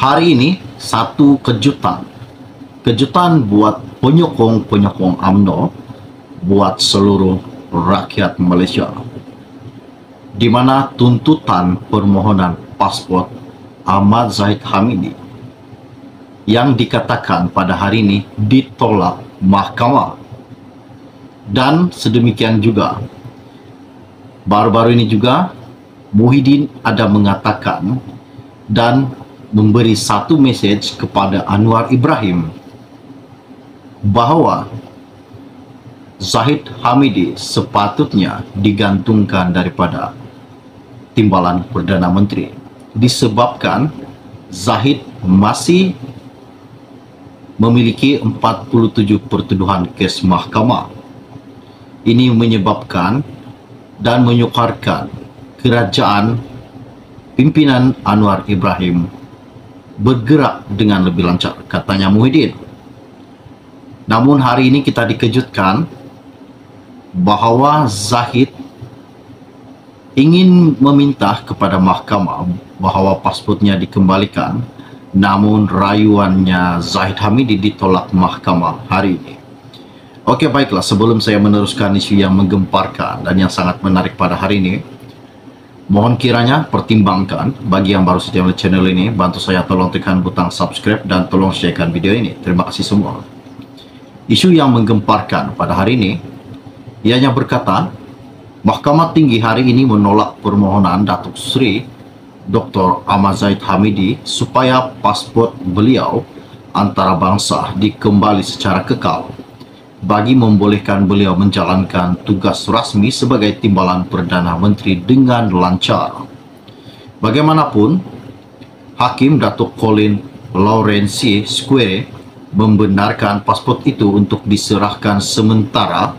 Hari ini satu kejutan. Kejutan buat penyokong-penyokong UMNO, buat seluruh rakyat Malaysia. Di mana tuntutan permohonan pasport Ahmad Zahid Hamidi yang dikatakan pada hari ini ditolak mahkamah. Dan sedemikian juga baru-baru ini juga Muhyiddin ada mengatakan dan memberi satu mesej kepada Anwar Ibrahim bahawa Zahid Hamidi sepatutnya digantungkan daripada timbalan Perdana Menteri disebabkan Zahid masih memiliki 47 pertuduhan kes mahkamah. Ini menyebabkan dan menyukarkan kerajaan pimpinan Anwar Ibrahim bergerak dengan lebih lancar, katanya Muhyiddin. Namun hari ini kita dikejutkan bahawa Zahid ingin meminta kepada mahkamah bahawa pasportnya dikembalikan, namun rayuannya Zahid Hamidi ditolak mahkamah hari ini. Okey, baiklah, sebelum saya meneruskan isu yang menggemparkan dan yang sangat menarik pada hari ini, mohon kiranya pertimbangkan bagi yang baru saja melihat channel ini, bantu saya tolong tekan butang subscribe dan tolong sharekan video ini. Terima kasih semua. Isu yang menggemparkan pada hari ini, ianya berkata, Mahkamah Tinggi hari ini menolak permohonan Datuk Seri Dr. Ahmad Zahid Hamidi supaya pasport beliau antarabangsa dikembali secara kekal bagi membolehkan beliau menjalankan tugas rasmi sebagai timbalan Perdana Menteri dengan lancar. Bagaimanapun, Hakim Datuk Colin Lawrence Square membenarkan pasport itu untuk diserahkan sementara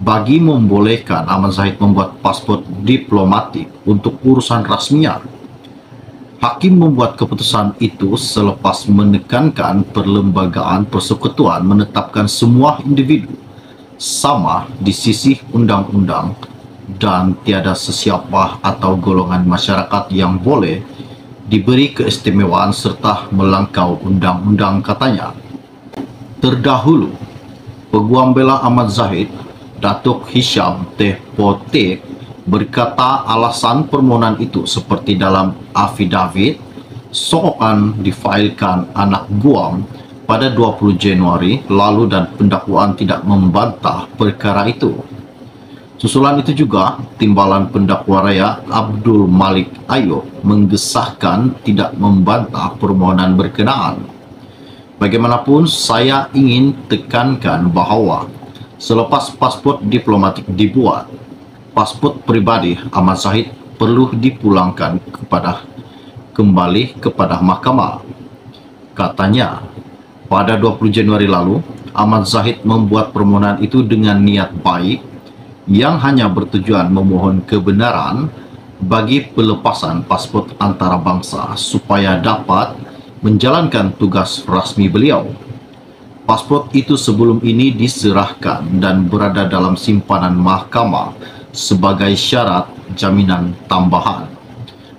bagi membolehkan Ahmad Zahid membuat pasport diplomatik untuk urusan rasminya. Hakim membuat keputusan itu selepas menekankan perlembagaan persekutuan menetapkan semua individu sama di sisi undang-undang dan tiada sesiapa atau golongan masyarakat yang boleh diberi keistimewaan serta melangkau undang-undang, katanya. Terdahulu, Peguam Bela Ahmad Zahid, Datuk Hisham Teh Potek, berkata alasan permohonan itu seperti dalam afidavit sokongan difailkan anak Guam pada 20 Januari lalu dan pendakwaan tidak membantah perkara itu. Susulan itu juga, Timbalan Pendakwa Raya Abdul Malik Ayub menggesahkan tidak membantah permohonan berkenaan. Bagaimanapun, saya ingin tekankan bahawa selepas pasport diplomatik dibuat, pasport pribadi Ahmad Zahid perlu dipulangkan kembali kepada mahkamah. Katanya, pada 20 Januari lalu, Ahmad Zahid membuat permohonan itu dengan niat baik yang hanya bertujuan memohon kebenaran bagi pelepasan pasport antarabangsa supaya dapat menjalankan tugas rasmi beliau. Pasport itu sebelum ini diserahkan dan berada dalam simpanan mahkamah sebagai syarat jaminan tambahan.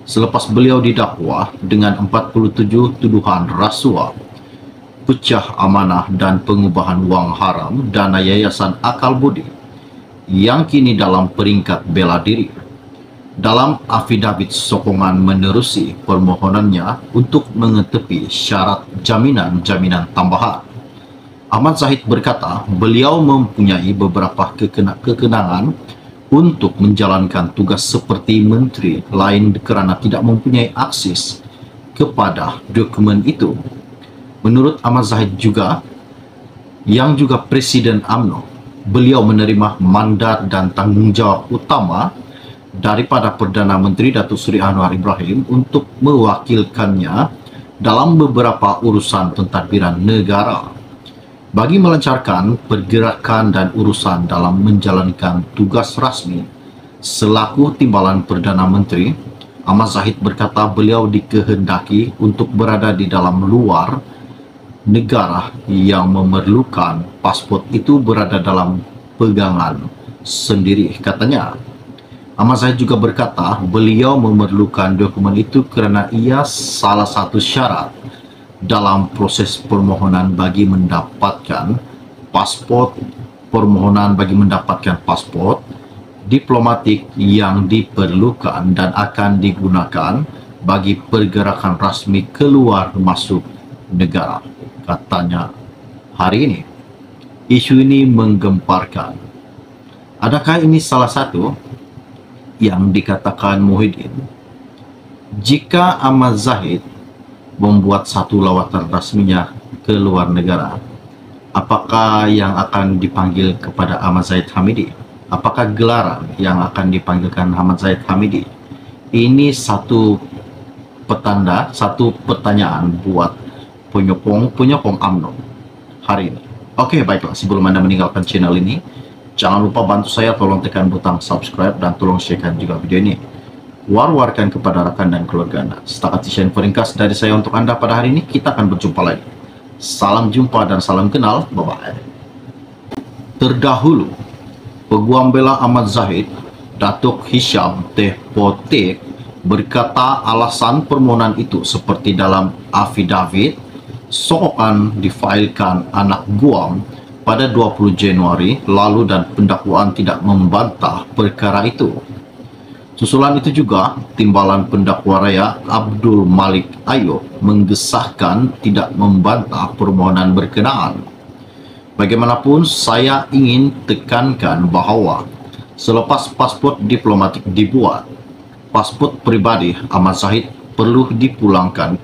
Selepas beliau didakwa dengan 47 tuduhan rasuah, pecah amanah dan pengubahan wang haram dana Yayasan Akal Budi yang kini dalam peringkat bela diri. Dalam afidavit sokongan menerusi permohonannya untuk mengetepi syarat jaminan tambahan, Ahmad Zahid berkata beliau mempunyai beberapa kekenangan untuk menjalankan tugas seperti menteri lain kerana tidak mempunyai akses kepada dokumen itu. Menurut Ahmad Zahid juga, yang juga Presiden UMNO, beliau menerima mandat dan tanggungjawab utama daripada Perdana Menteri Datuk Seri Anwar Ibrahim untuk mewakilkannya dalam beberapa urusan pentadbiran negara bagi melancarkan pergerakan dan urusan dalam menjalankan tugas rasmi selaku timbalan Perdana Menteri. Ahmad Zahid berkata beliau dikehendaki untuk berada di dalam luar negara yang memerlukan pasport itu berada dalam pegangan sendiri, katanya. Ahmad Zahid juga berkata beliau memerlukan dokumen itu kerana ia salah satu syarat dalam proses permohonan bagi mendapatkan pasport diplomatik yang diperlukan dan akan digunakan bagi pergerakan rasmi keluar masuk negara, katanya hari ini. Isu ini menggemparkan. Adakah ini salah satu yang dikatakan Muhyiddin? Jika Ahmad Zahid membuat satu lawatan rasminya ke luar negara, apakah yang akan dipanggil kepada Ahmad Zahid Hamidi? Apakah gelaran yang akan dipanggilkan Ahmad Zahid Hamidi? Ini satu petanda, satu pertanyaan buat penyokong UMNO hari ini. Oke, baiklah, sebelum Anda meninggalkan channel ini, jangan lupa bantu saya, tolong tekan butang subscribe dan tolong sharekan juga video ini. War-warkan kepada rakan dan keluarga Anda. Setakat sekian ringkas dari saya untuk Anda pada hari ini. Kita akan berjumpa lagi. Salam jumpa dan salam kenal. Bye-bye. Terdahulu, Peguam Bela Ahmad Zahid, Datuk Hisham Teh Potek, berkata alasan permohonan itu seperti dalam afidavit sokongan difailkan anak Guam pada 20 Januari lalu dan pendakwaan tidak membantah perkara itu. Susulan itu juga, Timbalan Pendakwa Raya Abdul Malik Ayub menggesahkan tidak membantah permohonan berkenaan. Bagaimanapun, saya ingin tekankan bahawa selepas pasport diplomatik dibuat, pasport pribadi Ahmad Zahid perlu dipulangkan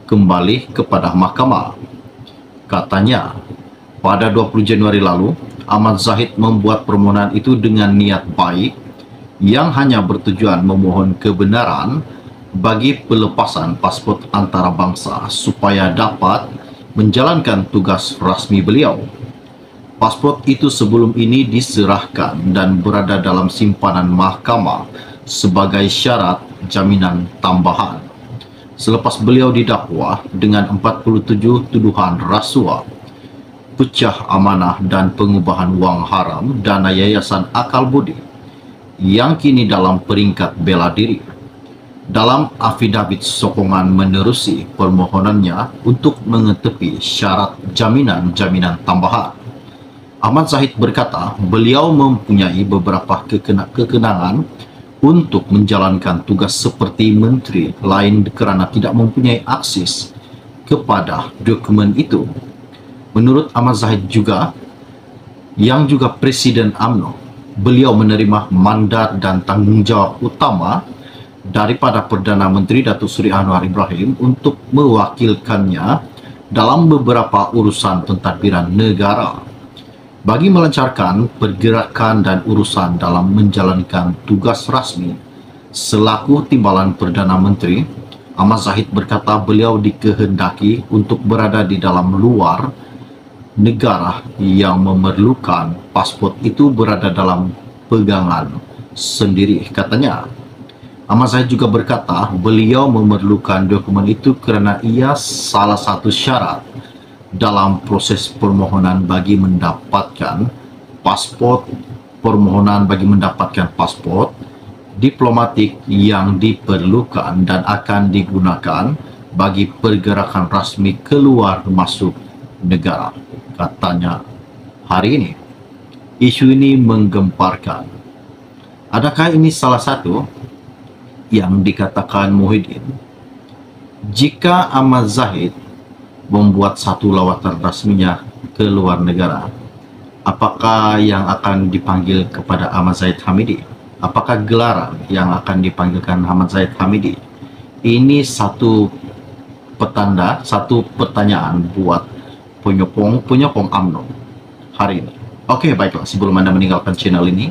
kembali kepada mahkamah. Katanya, pada 20 Januari lalu, Ahmad Zahid membuat permohonan itu dengan niat baik yang hanya bertujuan memohon kebenaran bagi pelepasan pasport antarabangsa supaya dapat menjalankan tugas rasmi beliau. Pasport itu sebelum ini diserahkan dan berada dalam simpanan mahkamah sebagai syarat jaminan tambahan. Selepas beliau didakwa dengan 47 tuduhan rasuah, pecah amanah dan pengubahan wang haram dana Yayasan Akal Budi yang kini dalam peringkat bela diri. Dalam afidavit sokongan menerusi permohonannya untuk mengetepi syarat jaminan tambahan, Ahmad Zahid berkata beliau mempunyai beberapa kekenangan untuk menjalankan tugas seperti menteri lain kerana tidak mempunyai akses kepada dokumen itu. Menurut Ahmad Zahid yang juga Presiden UMNO, beliau menerima mandat dan tanggungjawab utama daripada Perdana Menteri Datuk Seri Anwar Ibrahim untuk mewakilkannya dalam beberapa urusan pentadbiran negara. Bagi melancarkan pergerakan dan urusan dalam menjalankan tugas rasmi selaku Timbalan Perdana Menteri, Ahmad Zahid berkata beliau dikehendaki untuk berada di dalam luar negara yang memerlukan pasport itu berada dalam pegangan sendiri, katanya. Ahmad Zahid juga berkata beliau memerlukan dokumen itu kerana ia salah satu syarat dalam proses permohonan bagi mendapatkan pasport diplomatik yang diperlukan dan akan digunakan bagi pergerakan rasmi keluar masuk negara, katanya hari ini. Isu ini menggemparkan. Adakah ini salah satu yang dikatakan Muhyiddin? Jika Ahmad Zahid membuat satu lawatan rasminya ke luar negara, apakah yang akan dipanggil kepada Ahmad Zahid Hamidi? Apakah gelaran yang akan dipanggilkan Ahmad Zahid Hamidi? Ini satu petanda, satu pertanyaan buat penyokong UMNO hari ini. Oke, baiklah, sebelum Anda meninggalkan channel ini,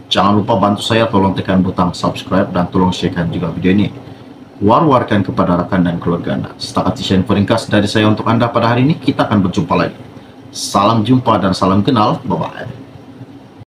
jangan lupa bantu saya, tolong tekan butang subscribe dan tolong sharekan juga video ini. War-warkan kepada rakan dan keluarga Anda. Setakat sekian ringkas dari saya untuk Anda pada hari ini. Kita akan berjumpa lagi. Salam jumpa dan salam kenal. Bye-bye.